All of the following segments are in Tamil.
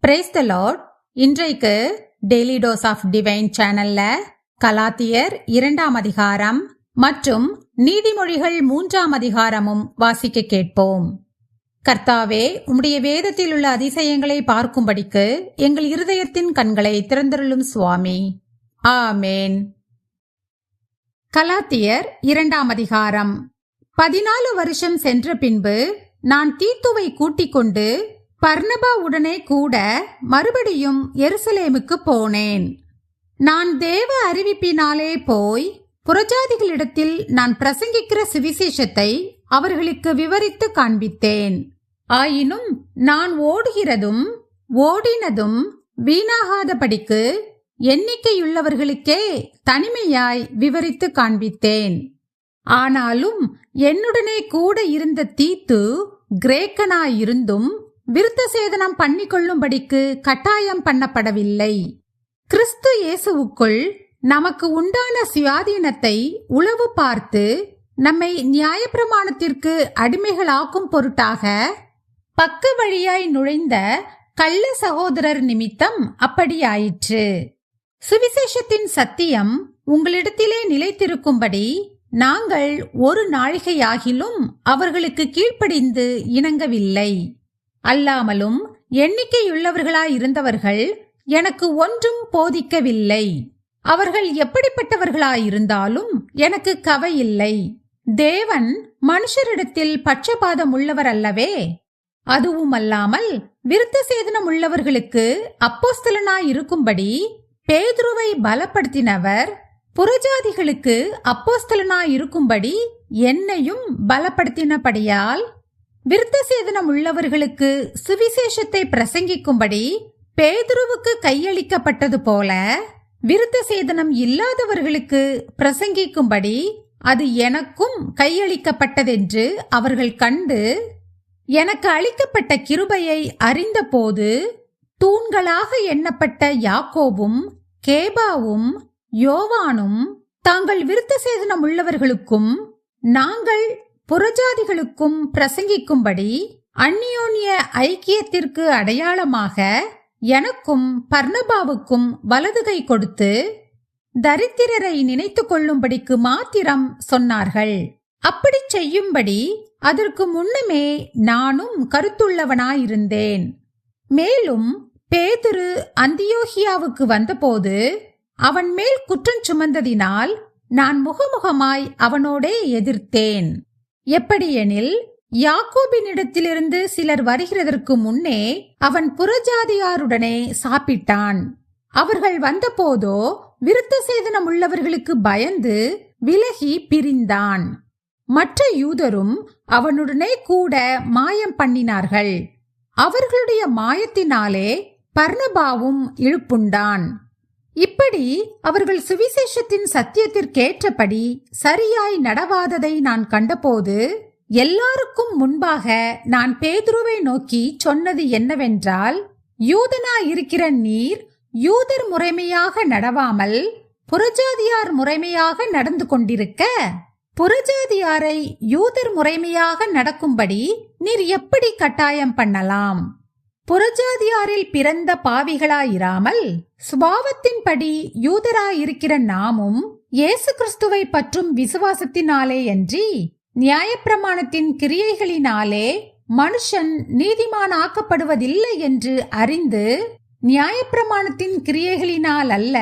Praise the Lord. இன்றைக்கு டெய்லி டோஸ் ஆஃப் டிவைன் சேனல்ல கலாத்தியர் 2ஆம் அதிகாரம் மற்றும் நீதிமொழிகள் 3ஆம் அதிகாரமும் வாசிக்க கேட்போம். கர்த்தாவே, உம்முடைய வேதத்தில் உள்ள அதிசயங்களை பார்க்கும்படிக்கு எங்கள் இருதயத்தின் கண்களை திறந்தருளும் சுவாமி. ஆமேன். கலாத்தியர் 2ஆம் அதிகாரம். 14 வருஷம் சென்ற பின்பு நான் தீத்துவை கூட்டிக் கொண்டு பர்னபா உடனே கூட மறுபடியும் எருசலேமுக்கு போனேன். நான் தேவ அறிவிப்பினாலே போய் புறஜாதிகளிடத்தில் நான் பிரசங்கிக்கிற சுவிசேஷத்தை அவர்களுக்கு விவரித்து காண்பித்தேன். ஆயினும் நான் ஓடுகிறதும் ஓடினதும் வீணாகாதபடிக்கு எண்ணிக்கையுள்ளவர்களுக்கே தனிமையாய் விவரித்து காண்பித்தேன். ஆனாலும் என்னுடனே கூட இருந்த தீத்து கிரேக்கனாயிருந்தும் விருத்த சேதனம் பண்ணிக்கொள்ளும்படிக்கு கட்டாயம் பண்ணப்படவில்லை. கிறிஸ்து இயேசுவுக்குள் நமக்கு உண்டான சுயாதீனத்தை உளவு பார்த்து நம்மை நியாயப்பிரமாணத்திற்கு அடிமைகளாக்கும் பொருட்டாக பக்க வழியாய் நுழைந்த கள்ள சகோதரர் நிமித்தம் அப்படியாயிற்று. சுவிசேஷத்தின் சத்தியம் உங்களிடத்திலே நிலைத்திருக்கும்படி நாங்கள் ஒரு நாழிகையாகிலும் அவர்களுக்கு கீழ்ப்படிந்து இணங்கவில்லை. அல்லாமலும் எண்ணிக்கையுள்ளவர்களாயிருந்தவர்கள் எனக்கு ஒன்றும் போதிக்கவில்லை. அவர்கள் எப்படிப்பட்டவர்களாயிருந்தாலும் எனக்கு கவையில்லை. தேவன் மனுஷரிடத்தில் பட்சபாதம் உள்ளவர் அல்லவே. அதுவுமல்லாமல் விருத்த சேதனம் உள்ளவர்களுக்கு அப்போஸ்தலனாயிருக்கும்படி பேதுருவை பலப்படுத்தினவர் புறஜாதிகளுக்கு அப்போஸ்தலனாயிருக்கும்படி என்னையும் பலப்படுத்தினபடியால் விருத்த சேதனம் உள்ளவர்களுக்கு சுவிசேஷத்தை பிரசங்கிக்கும்படி பேதுருவுக்கு கையளிக்கப்பட்டது போல விருத்த சேதனம் இல்லாதவர்களுக்கு பிரசங்கிக்கும்படி அது எனக்கும் கையளிக்கப்பட்டதென்று அவர்கள் கண்டு எனக்கு அளிக்கப்பட்ட கிருபையை அறிந்தபோது தூண்களாக எண்ணப்பட்ட யாக்கோபும் கேபாவும் யோவானும் தாங்கள் விருத்த சேதனம் உள்ளவர்களுக்கும் நாங்கள் புறஜாதிகளுக்கும் பிரசங்கிக்கும்படி அந்நியோன்ய ஐக்கியத்திற்கு அடையாளமாக எனக்கும் பர்னபாவுக்கும் வலது கை கொடுத்து தரித்திரரை நினைத்து கொள்ளும்படிக்கு மாத்திரம் சொன்னார்கள். அப்படி செய்யும்படி அதற்கு முன்னமே நானும் கருத்துள்ளவனாயிருந்தேன். மேலும் பேதுரு அந்தியோகியாவுக்கு வந்தபோது அவன் மேல் குற்றம் சுமந்ததினால் நான் முகமுகமாய் அவனோடே எதிர்த்தேன். எப்படியெனில் யாக்கோபினிடத்திலிருந்து சிலர் வருகிறதற்கு முன்னே அவன் புறஜாதியாருடனே சாப்பிட்டான். அவர்கள் வந்தபோதோ விருத்த சேதனம் உள்ளவர்களுக்கு பயந்து விலகி பிரிந்தான். மற்ற யூதரும் அவனுடனே கூட மாயம் பண்ணினார்கள். அவர்களுடைய மாயத்தினாலே பர்னபாவும் இழுப்புண்டான். இப்படி அவர்கள் சுவிசேஷத்தின் சத்தியத்திற்கேற்றபடி சரியாய் நடவாததை நான் கண்டபோது எல்லாருக்கும் முன்பாக நான் பேதுருவை நோக்கி சொன்னது என்னவென்றால், யூதனாயிருக்கிற நீர் யூதர் முறைமையாக நடவாமல் புறஜாதியார் முறைமையாக நடந்து கொண்டிருக்க புறஜாதியாரை யூதர் முறைமையாக நடக்கும்படி நீர் எப்படி கட்டாயம் பண்ணலாம்? புறஜாதியாரில் பிறந்த பாவிகளாயிராமல் சுபாவத்தின்படி யூதராயிருக்கிற நாமும் இயேசு கிறிஸ்துவை பற்றும் விசுவாசத்தினாலேயன்றி நியாயப்பிரமாணத்தின் கிரியைகளினாலே மனுஷன் நீதிமானாக்கப்படுவதில்லை என்று அறிந்து நியாயப்பிரமாணத்தின் கிரியைகளினால் அல்ல,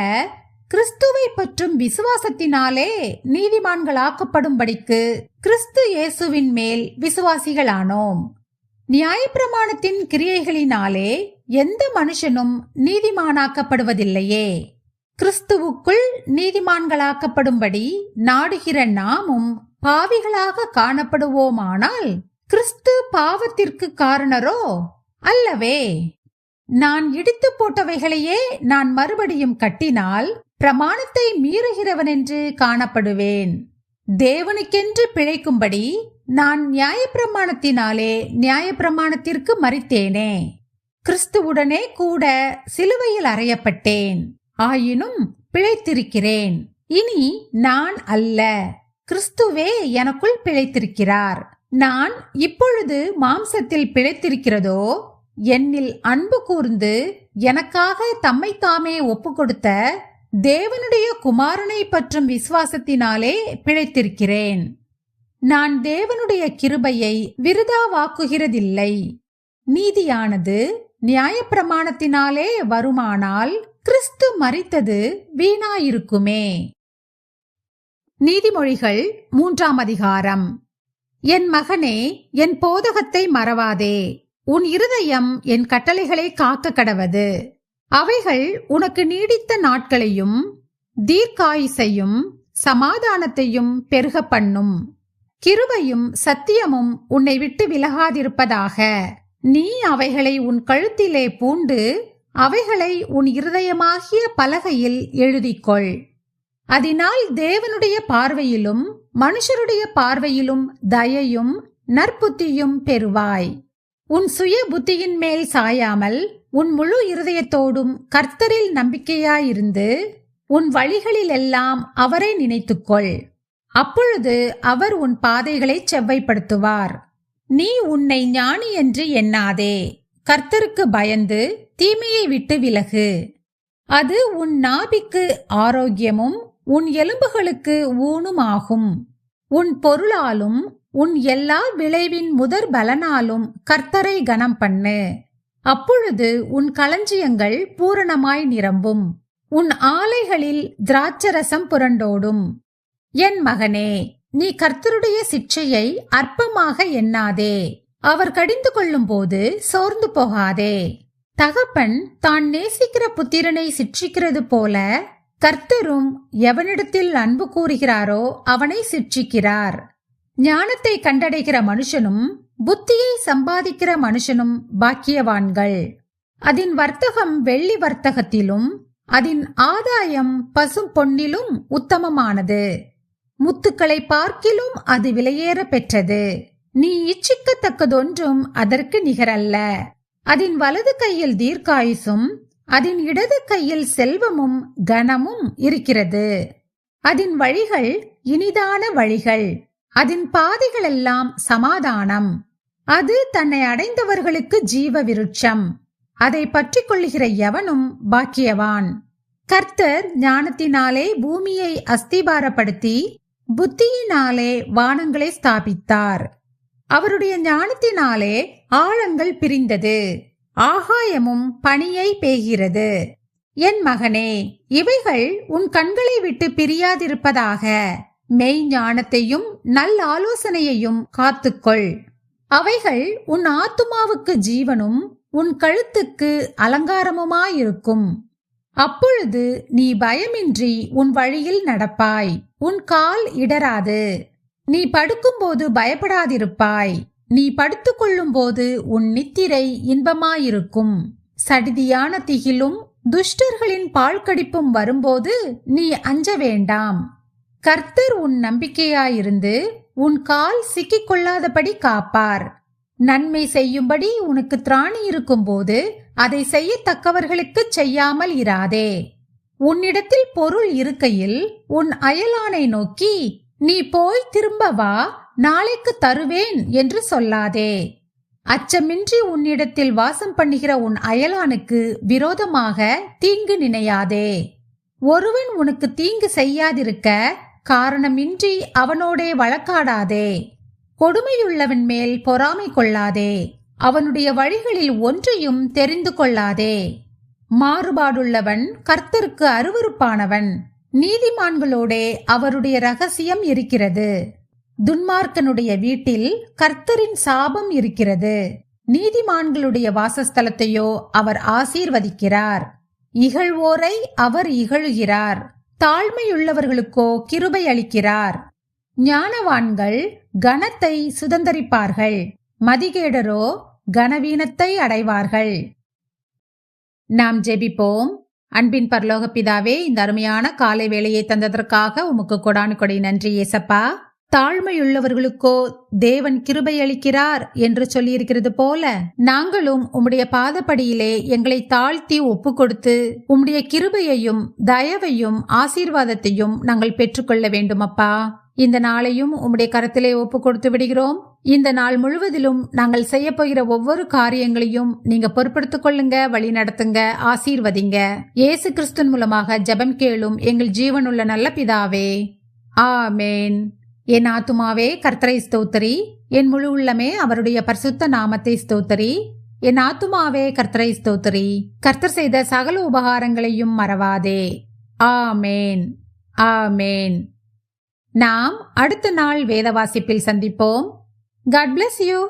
கிறிஸ்துவை பற்றும் விசுவாசத்தினாலே நீதிமான்களாக்கப்படும்படிக்கு கிறிஸ்து இயேசுவின் மேல் விசுவாசிகளானோம். நியாயப்பிரமாணத்தின் கிரியைகளினாலே எந்த மனுஷனும் நீதிமானாக்கப்படுவதில்லையே. கிறிஸ்துவுக்குள் நீதிமான்களாக்கப்படும்படி நாடுகிற நாமும் பாவிகளாக காணப்படுவோமானால் கிறிஸ்து பாவத்திற்கு காரணரோ? அல்லவே. நான் இடித்து போட்டவைகளையே நான் மறுபடியும் கட்டினால் பிரமாணத்தை மீறுகிறவனென்று காணப்படுவேன். தேவனுக்கென்று பிழைக்கும்படி நான் நியாயப்பிரமாணத்தினாலே நியாயப்பிரமாணத்திற்கு மரித்தேனே. கிறிஸ்துவுடனே கூட சிலுவையில் அறையப்பட்டேன். ஆயினும் பிழைத்திருக்கிறேன். இனி நான் அல்ல, கிறிஸ்துவே எனக்குள் பிழைத்திருக்கிறார். நான் இப்பொழுது மாம்சத்தில் பிழைத்திருக்கிறதோ என்னில் அன்பு கூர்ந்து எனக்காக தம்மை தாமே ஒப்பு கொடுத்த தேவனுடைய குமாரனை பற்றும் விசுவாசத்தினாலே பிழைத்திருக்கிறேன். நான் தேவனுடைய கிருபையை விருதாவாக்குகிறதில்லை. நீதியானது நியாயப்பிரமாணத்தினாலே வருமானால் கிறிஸ்து மரித்தது வீணாயிருக்குமே. நீதிமொழிகள் 3ஆம் அதிகாரம். என் மகனே, என் போதகத்தை மறவாதே. உன் இருதயம் என் கட்டளைகளை காக்க கடவது. அவைகள் உனக்கு நீடித்த நாட்களையும் தீர்க்காயுசையும் சமாதானத்தையும் பெருக பண்ணும். கிருபையும் சத்தியமும் உன்னை விட்டு விலகாதிருப்பதாக. நீ அவைகளை உன் கழுத்திலே பூண்டு அவைகளை உன் இருதயமாகிய பலகையில் எழுதிக்கொள். அதனால் தேவனுடைய பார்வையிலும் மனுஷருடைய பார்வையிலும் தயையும் நற்புத்தியும் பெறுவாய். உன் சுய புத்தியின் மேல் சாயாமல் உன் முழு இருதயத்தோடும் கர்த்தரில் நம்பிக்கையாயிருந்து உன் வழிகளிலெல்லாம் அவரை நினைத்துக்கொள். அப்பொழுது அவர் உன் பாதைகளை செவ்வைப்படுத்துவார். நீ உன்னை ஞானி என்று எண்ணாதே. கர்த்தருக்கு பயந்து தீமையை விட்டு விலகு. அது உன் நாபிக்கு ஆரோக்கியமும் உன் எலும்புகளுக்கு ஊனுமாகும். உன் பொருளாலும் உன் எல்லா விளைவின் முதற் பலனாலும் கர்த்தரை கனம் பண்ணு. அப்பொழுது உன் களஞ்சியங்கள் பூரணமாய் நிரம்பும். உன் ஆலைகளில் திராட்சரசம் புரண்டோடும். என் மகனே, நீ கர்த்தருடைய சிட்சையை அற்பமாக எண்ணாதே. அவர் கடிந்து கொள்ளும் போது சோர்ந்து போகாதே. தகப்பன் தான் நேசிக்கிற புத்திரனை சிட்சிக்கிறது போல கர்த்தரும் எவனிடத்தில் அன்பு கூறுகிறாரோ அவனை சிட்சிக்கிறார். ஞானத்தை கண்டடைகிற மனுஷனும் புத்தியை சம்பாதிக்கிற மனுஷனும் பாக்கியவான்கள். அதன் வர்த்தகம் வெள்ளி வர்த்தகத்திலும் அதன் ஆதாயம் பசும் பொன்னிலும் உத்தமமானது. முத்துக்களை பார்க்கிலும் அது விலையேற பெற்றது. நீ இச்சிக்கத்தக்கதொன்றும் அதற்கு நிகரல்ல. அதன் வலது கையில் தீர்க்காயுசும் அதன் இடது கையில் செல்வமும் கனமும் இருக்கிறது. அதன் வழிகள் இனிதான வழிகள், அதன் பாதைகளெல்லாம் சமாதானம். அது தன்னை அடைந்தவர்களுக்கு ஜீவ விருட்சம். அதை பற்றி கொள்ளுகிற எவனும் பாக்கியவான். கர்த்தர் ஞானத்தினாலே பூமியை அஸ்திபாரப்படுத்தி புத்தியினாலே வானங்களை ஸ்தாபித்தார். அவருடைய ஞானத்தினாலே ஆழங்கள் பிரிந்தது, ஆகாயமும் பனியை பேய்கிறது. என் மகனே, இவைகள் உன் கண்களை விட்டு பிரியாதிருப்பதாக. மெய் ஞானத்தையும் நல் ஆலோசனையையும் காத்துக்கொள். அவைகள் உன் ஆத்துமாவுக்கு ஜீவனும் உன் கழுத்துக்கு அலங்காரமுமாயிருக்கும். அப்பொழுது நீ பயமின்றி உன் வழியில் நடப்பாய், உன் கால் இடராது. நீ படுக்கும்போது பயப்படாதிருப்பாய். நீ படுத்துக்கொள்ளும் போது உன் நித்திரை இன்பமாயிருக்கும். சடிதியான திகிலும் துஷ்டர்களின் பாழ்கடிப்பும் வரும்போது நீ அஞ்ச வேண்டாம். கர்த்தர் உன் நம்பிக்கையாயிருந்து உன் கால் சிக்கிக்கொள்ளாதபடி காப்பார். நன்மை செய்யும்படி உனக்கு திராணி இருக்கும்போது அதை செய்யத்தக்கவர்களுக்கு செய்யாமல் இராதே. உன்னிடத்தில் பொருள் இருக்கையில் உன் அயலானை நோக்கி, நீ போய் திரும்ப வா, நாளைக்கு தருவேன் என்று சொல்லாதே. அச்சமின்றி உன்னிடத்தில் வாசம் பண்ணுகிற உன் அயலானுக்கு விரோதமாக தீங்கு நினையாதே. ஒருவன் உனக்கு தீங்கு செய்யாதிருக்க காரணமின்றி அவனோடே வழக்காடாதே. கொடுமையுள்ளவன் மேல் பொறாமை கொள்ளாதே. அவனுடைய வழிகளில் ஒன்றையும் தெரிந்து கொள்ளாதே. மாறுபாடுள்ளவன் கர்த்தருக்கு அருவருப்பானவன். நீதிமான்களோடே அவருடைய ரகசியம் இருக்கிறது. துன்மார்க்கனுடைய வீட்டில் கர்த்தரின் சாபம் இருக்கிறது. நீதிமான்களுடைய வாசஸ்தலத்தையோ அவர் ஆசீர்வதிக்கிறார். இகழ்வோரை அவர் இகழுகிறார். தாழ்மையுள்ளவர்களுக்கோ கிருபை அளிக்கிறார். ஞானவான்கள் கனத்தை சுதந்தரிப்பார்கள், மதிகேடரோ கனவீனத்தை அடைவார்கள். நாம் ஜெபிப்போம். அன்பின் பரலோக பிதாவே, இந்த அருமையான காலை வேளையை தந்ததற்காக உமக்கு கொடானு கொடை நன்றி ஏசப்பா. தாழ்மையுள்ளவர்களுக்கோ தேவன் கிருபை அளிக்கிறார் என்று சொல்லியிருக்கிறது போல நாங்களும் உம்முடைய பாதப்படியிலே எங்களை தாழ்த்தி ஒப்பு கொடுத்து உம்முடைய கிருபையையும் தயவையும் ஆசீர்வாதத்தையும் நாங்கள் பெற்றுக்கொள்ள வேண்டும் அப்பா. இந்த நாளையும் உம்முடைய கரத்திலே ஒப்பு கொடுத்து விடுகிறோம். இந்த நாள் முழுவதிலும் நாங்கள் செய்ய போகிற ஒவ்வொரு காரியங்களையும் நீங்க பொறுப்படுத்திக் கொள்ளுங்க, வழி நடத்துங்க, ஆசீர்வதிங்க. இயேசு கிறிஸ்துவின் மூலமாக ஜெபம் கேளும் எங்கள் ஜீவனுள்ள நல்ல பிதாவே, ஆமேன். என் ஆத்துமாவே கர்த்தரை ஸ்தோத்திரி, என் முழு உள்ளமே அவருடைய பரிசுத்த நாமத்தை ஸ்தோத்திரி. என் ஆத்துமாவே கர்த்தரை ஸ்தோத்திரி, கர்த்தர் செய்த சகல உபகாரங்களையும் மறவாதே. ஆமேன், ஆமேன். நாம் அடுத்த நாள் வேத வாசிப்பில் சந்திப்போம். God bless you.